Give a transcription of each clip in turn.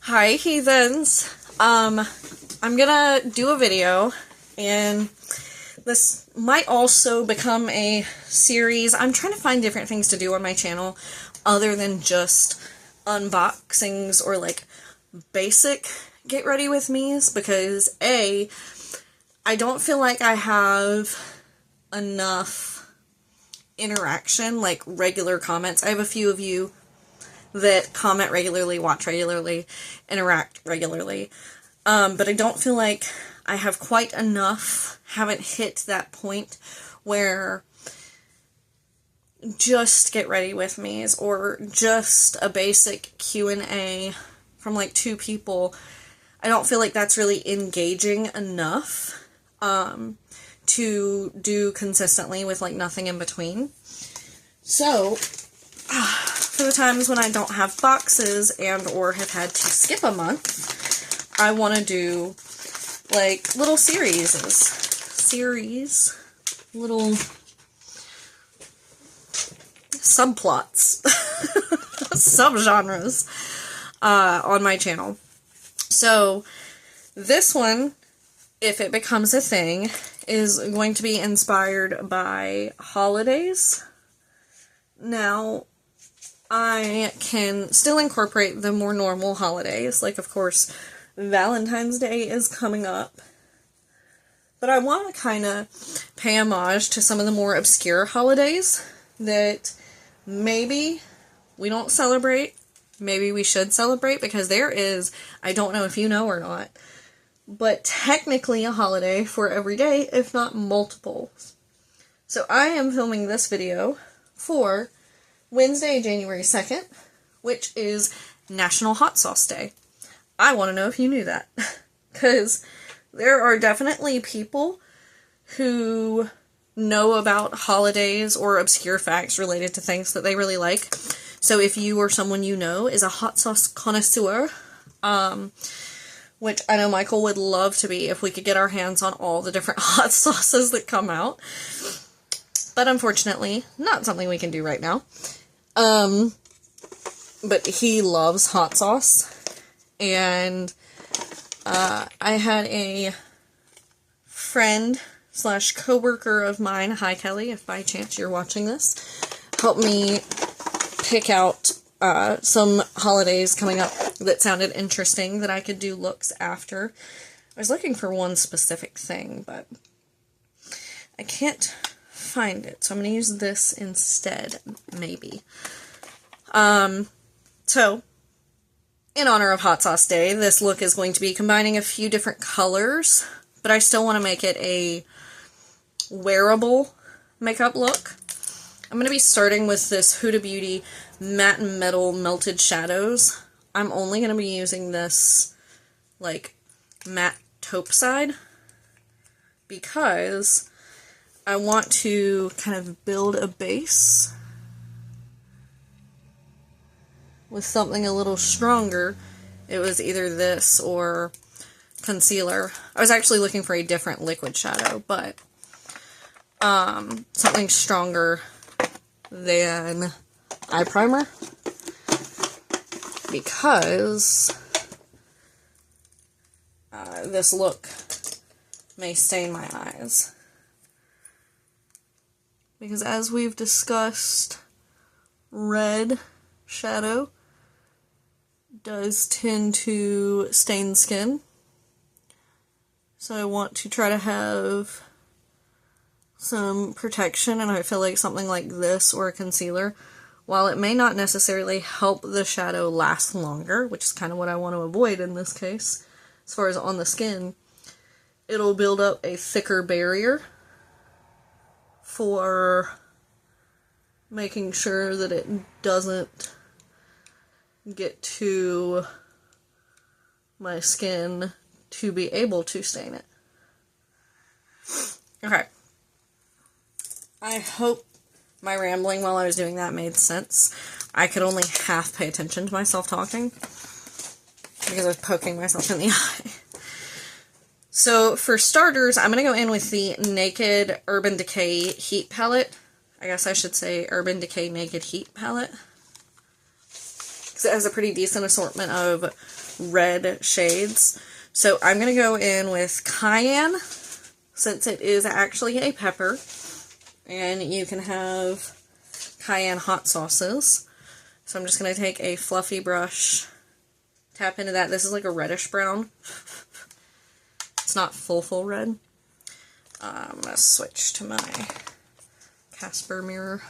Hi heathens. I'm gonna do a video, and this might also become a series. I'm trying to find different things to do on my channel other than just unboxings or like basic get ready with me's, because I don't feel like I have enough interaction, like regular comments. I have a few of you that comment regularly, watch regularly, interact regularly. But I don't feel like I have quite enough, haven't hit that point where just get ready with me's or just a basic Q&A from like two people. I don't feel like that's really engaging enough to do consistently with like nothing in between. So for the times when I don't have boxes and or have had to skip a month, I want to do like little little subplots, subgenres on my channel. So this one, if it becomes a thing, is going to be inspired by holidays. Now, I can still incorporate the more normal holidays, like of course Valentine's Day is coming up, but I want to kind of pay homage to some of the more obscure holidays that maybe we don't celebrate, maybe we should celebrate, because there is, I don't know if you know or not, but technically a holiday for every day, if not multiple. So I am filming this video for Wednesday, January 2nd, which is National Hot Sauce Day. I want to know if you knew that, because there are definitely people who know about holidays or obscure facts related to things that they really like. So if you or someone you know is a hot sauce connoisseur, which I know Michael would love to be if we could get our hands on all the different hot sauces that come out, but unfortunately, not something we can do right now. But he loves hot sauce, and I had a friend slash coworker of mine, hi Kelly, if by chance you're watching this, help me pick out some holidays coming up that sounded interesting that I could do looks after. I was looking for one specific thing, but I can't find it, so I'm going to use this instead, maybe. So, in honor of Hot Sauce Day, this look is going to be combining a few different colors, but I still want to make it a wearable makeup look. I'm going to be starting with this Huda Beauty Matte and Metal Melted Shadows. I'm only going to be using this, like, matte taupe side, because I want to kind of build a base with something a little stronger. It was either this or concealer. I was actually looking for a different liquid shadow, but something stronger than eye primer, because this look may stain my eyes. Because as we've discussed, red shadow does tend to stain skin. So I want to try to have some protection, and I feel like something like this or a concealer, while it may not necessarily help the shadow last longer, which is kind of what I want to avoid in this case, as far as on the skin, it'll build up a thicker barrier for making sure that it doesn't get to my skin to be able to stain it. Okay. I hope my rambling while I was doing that made sense. I could only half pay attention to myself talking because I was poking myself in the eye. So for starters, I'm going to go in with the Naked Urban Decay Heat Palette. I guess I should say Urban Decay Naked Heat Palette, because it has a pretty decent assortment of red shades. So I'm going to go in with cayenne, since it is actually a pepper, and you can have cayenne hot sauces. So I'm just going to take a fluffy brush, tap into that. This is like a reddish brown. It's not full red. I'm going to switch to my Casper mirror.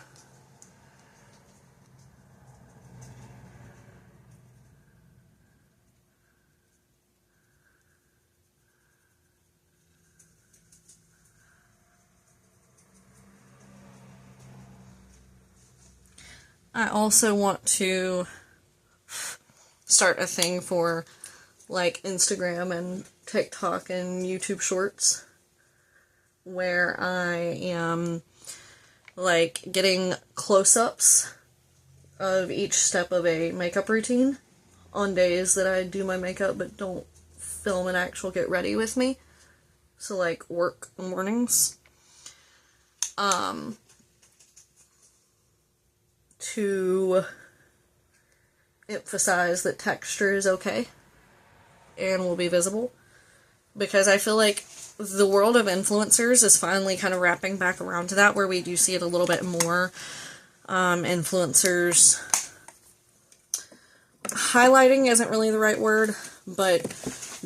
I also want to start a thing for like Instagram and TikTok and YouTube Shorts where I am like getting close-ups of each step of a makeup routine on days that I do my makeup but don't film an actual get ready with me. So like work mornings. To emphasize that texture is okay and will be visible, because I feel like the world of influencers is finally kind of wrapping back around to that, where we do see it a little bit more. Influencers highlighting isn't really the right word, but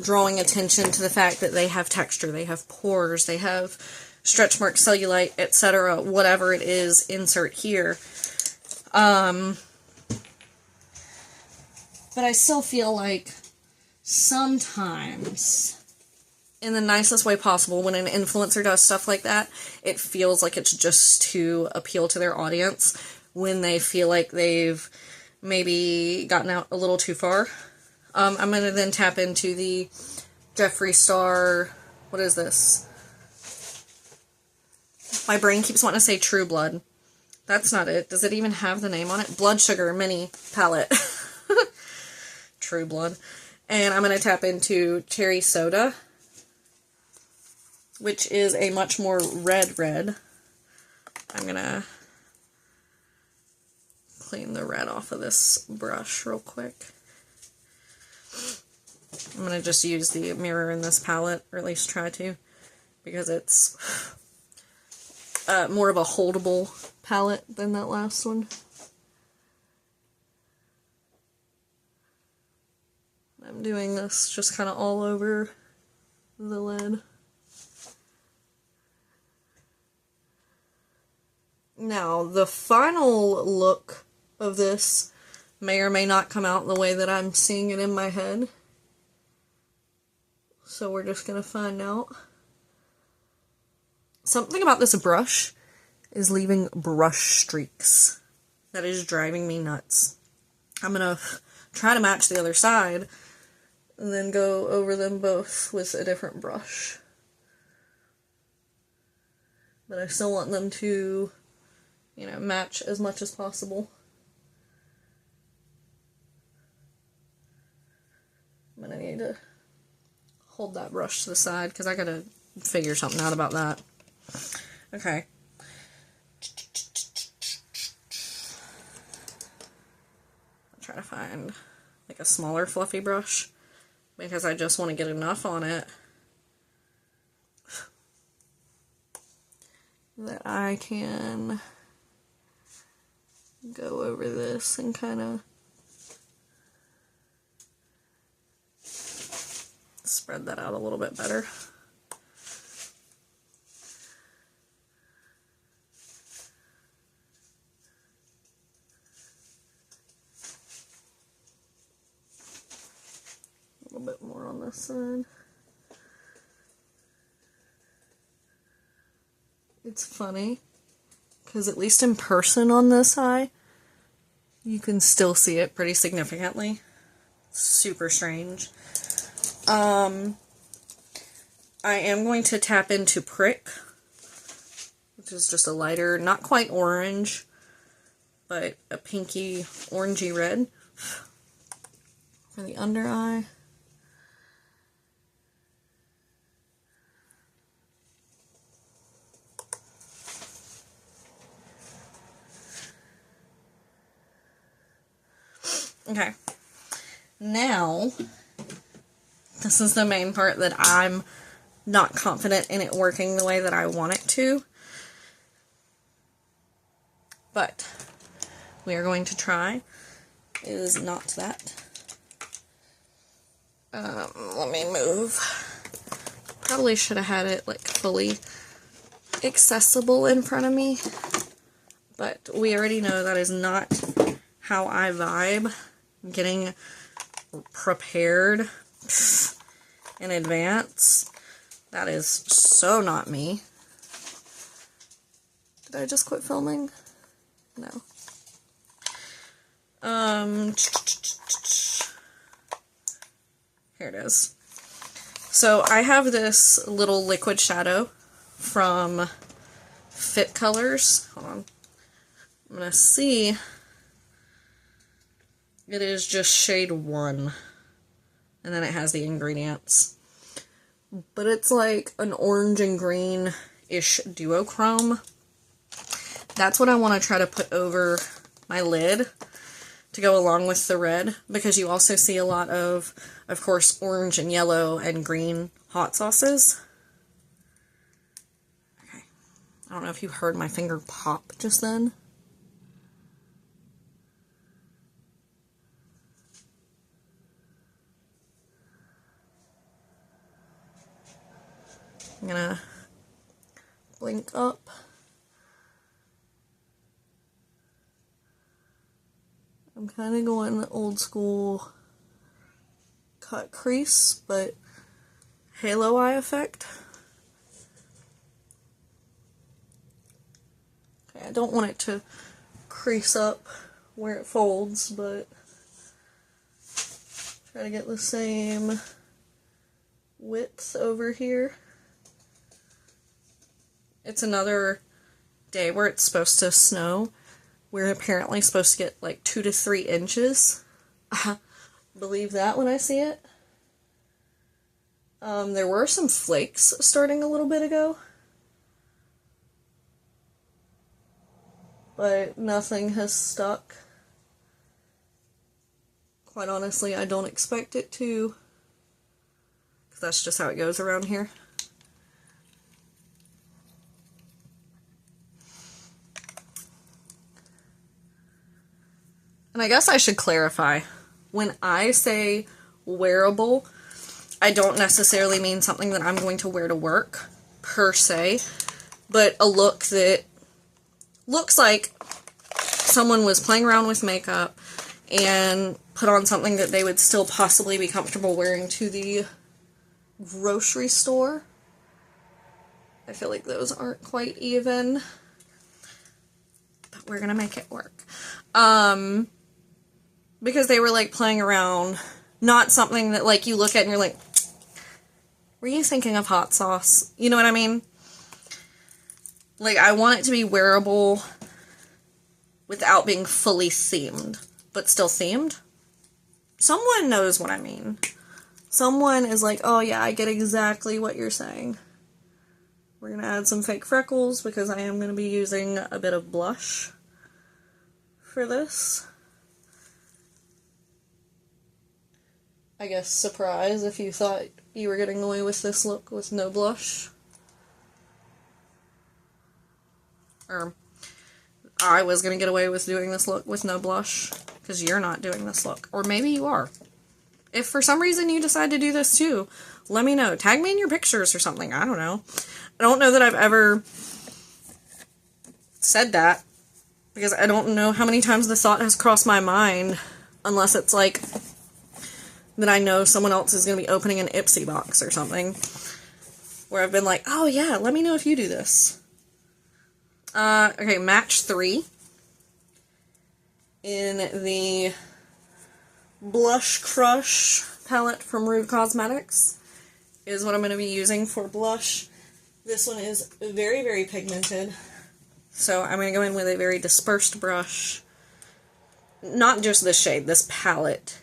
drawing attention to the fact that they have texture, they have pores, they have stretch marks, cellulite, etc., whatever it is, insert here. But I still feel like sometimes, in the nicest way possible, when an influencer does stuff like that, it feels like it's just to appeal to their audience when they feel like they've maybe gotten out a little too far. I'm going to then tap into the Jeffree Star, what is this? My brain keeps wanting to say True Blood. That's not it. Does it even have the name on it? Blood Sugar Mini Palette. True Blood. And I'm going to tap into Cherry Soda, which is a much more red. I'm going to clean the red off of this brush real quick. I'm going to just use the mirror in this palette, or at least try to, because it's more of a holdable palette than that last one. I'm doing this just kind of all over the lid. Now, the final look of this may or may not come out the way that I'm seeing it in my head. So we're just going to find out. Something about this brush is leaving brush streaks. That is driving me nuts. I'm going to try to match the other side and then go over them both with a different brush. But I still want them to, you know, match as much as possible. I'm going to need to hold that brush to the side because I got to figure something out about that. Okay. I'll try to find like a smaller fluffy brush because I just want to get enough on it that I can go over this and kind of spread that out a little bit better. A little bit more on this side. It's funny because at least in person on this eye, you can still see it pretty significantly. Super strange. I am going to tap into Prick, which is just a lighter, not quite orange, but a pinky orangey red for the under eye. Okay, Okay. Now, this is the main part that I'm not confident in it working the way that I want it to. But we are going to try. It is not that. Let me move. Probably should have had it like fully accessible in front of me. But we already know that is not how I vibe. Getting prepared in advance. That is so not me. Did I just quit filming? No. Here it is. So I have this little liquid shadow from Fit Colors. Hold on. I'm gonna see. It is just shade 1. And then it has the ingredients. But it's like an orange and green-ish duochrome. That's what I want to try to put over my lid to go along with the red. Because you also see a lot of course, orange and yellow and green hot sauces. Okay. I don't know if you heard my finger pop just then. I'm gonna blink up. I'm kind of going the old school cut crease, but halo eye effect. Okay, I don't want it to crease up where it folds, but try to get the same width over here. It's another day where it's supposed to snow. We're apparently supposed to get like 2 to 3 inches. Believe that when I see it. There were some flakes starting a little bit ago. But nothing has stuck. Quite honestly, I don't expect it to. Because that's just how it goes around here. And I guess I should clarify. When I say wearable, I don't necessarily mean something that I'm going to wear to work, per se, but a look that looks like someone was playing around with makeup and put on something that they would still possibly be comfortable wearing to the grocery store. I feel like those aren't quite even, but we're gonna make it work. Because they were like playing around, not something that like you look at and you're like, were you thinking of hot sauce? You know what I mean? Like, I want it to be wearable without being fully themed, but still themed. Someone knows what I mean. Someone is like, oh yeah, I get exactly what you're saying. We're gonna add some fake freckles because I am gonna be using a bit of blush for this. I guess surprise if you thought you were getting away with this look with no blush. Or I was going to get away with doing this look with no blush because you're not doing this look. Or maybe you are. If for some reason you decide to do this too, let me know. Tag me in your pictures or something. I don't know. I don't know that I've ever said that because I don't know how many times the thought has crossed my mind unless it's like that I know someone else is going to be opening an Ipsy box or something. Where I've been like, oh yeah, let me know if you do this. Okay, match 3. In the Blush Crush palette from Rude Cosmetics is what I'm going to be using for blush. This one is very, very pigmented. So I'm going to go in with a very dispersed brush. Not just this shade, this palette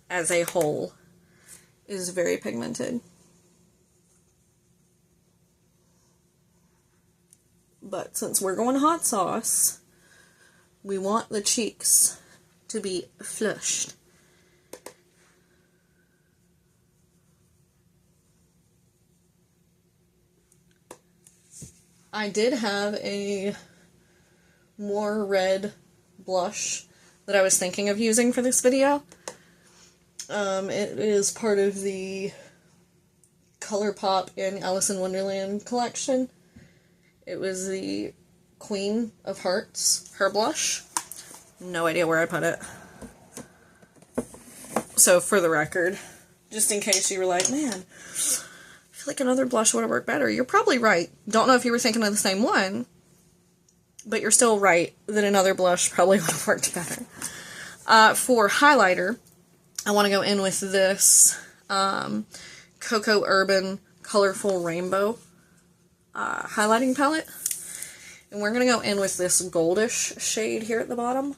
as a whole is very pigmented. But since we're going hot sauce, we want the cheeks to be flushed. I did have a more red blush that I was thinking of using for this video. It is part of the ColourPop and Alice in Wonderland collection. It was the Queen of Hearts, her blush. No idea where I put it. So, for the record, just in case you were like, man, I feel like another blush would have worked better. You're probably right. Don't know if you were thinking of the same one, but you're still right that another blush probably would have worked better. For highlighter, I want to go in with this Cocoa Urban Colorful Rainbow highlighting palette. And we're going to go in with this goldish shade here at the bottom,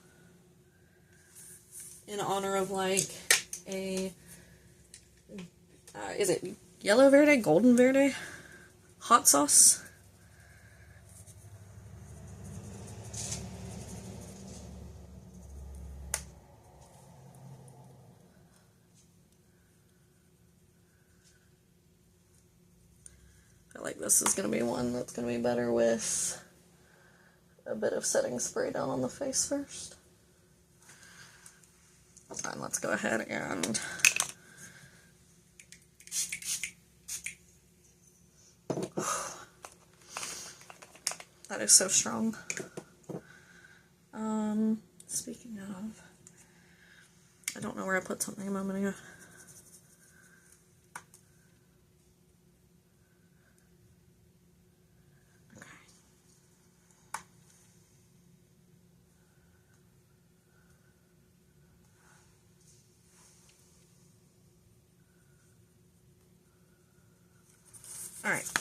in honor of like a, is it Yellow Verde, Golden Verde hot sauce? I feel like this is going to be one that's going to be better with a bit of setting spray down on the face first. Fine, let's go ahead and that is so strong. Speaking of, I don't know where I put something a moment ago. Alright.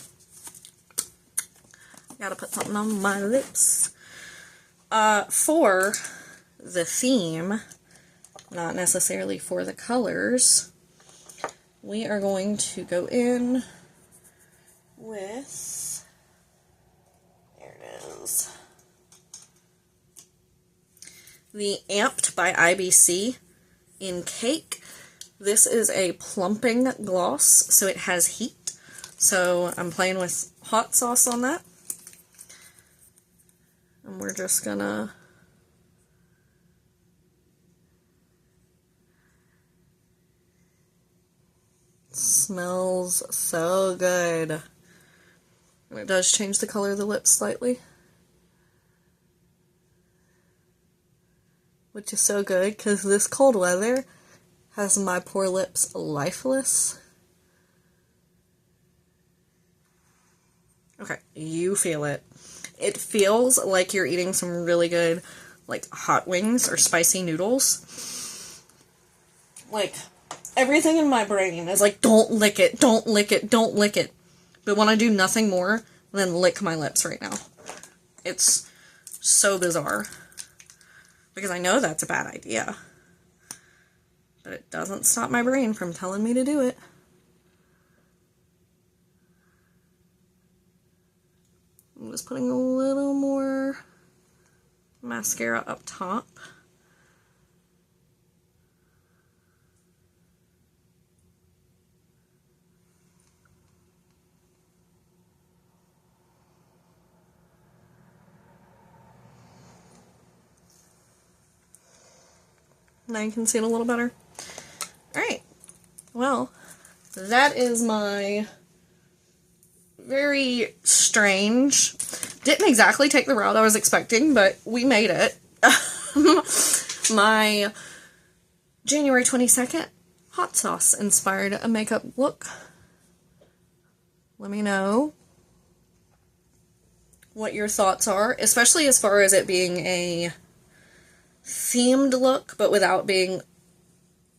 Gotta put something on my lips. For the theme, not necessarily for the colors, we are going to go in with, there it is, the Amped by IBC in Cake. This is a plumping gloss, so it has heat. So I'm playing with hot sauce on that. And we're just gonna smells so good. And it does change the color of the lips slightly, which is so good because this cold weather has my poor lips lifeless. Okay, you feel it. It feels like you're eating some really good, like, hot wings or spicy noodles. Like, everything in my brain is like, don't lick it, don't lick it, don't lick it. But when I do nothing more than lick my lips right now, it's so bizarre. Because I know that's a bad idea. But it doesn't stop my brain from telling me to do it. I'm just putting a little more mascara up top. Now you can see it a little better. Alright, well, that is my very strange, didn't exactly take the route I was expecting, but we made it. My January 22nd hot sauce inspired a makeup look. Let me know what your thoughts are, especially as far as it being a themed look, but without being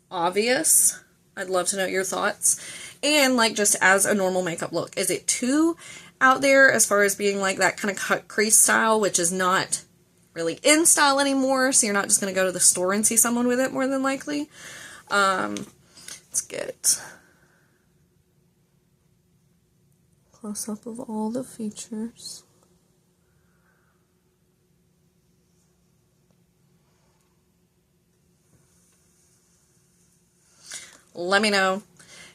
obvious. I'd love to know your thoughts. And, like, just as a normal makeup look. Is it too out there as far as being, like, that kind of cut crease style, which is not really in style anymore, so you're not just going to go to the store and see someone with it, more than likely. Let's get close-up of all the features. Let me know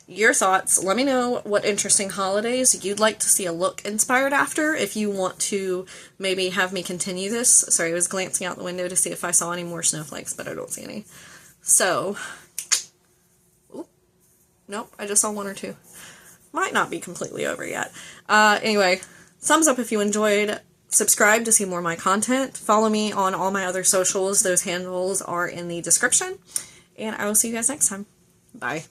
your thoughts. Let me know what interesting holidays you'd like to see a look inspired after. If you want to maybe have me continue this. Sorry, I was glancing out the window to see if I saw any more snowflakes, but I don't see any. So, ooh, nope, I just saw one or two. Might not be completely over yet. Anyway, thumbs up if you enjoyed. Subscribe to see more of my content. Follow me on all my other socials. Those handles are in the description. And I will see you guys next time. Bye.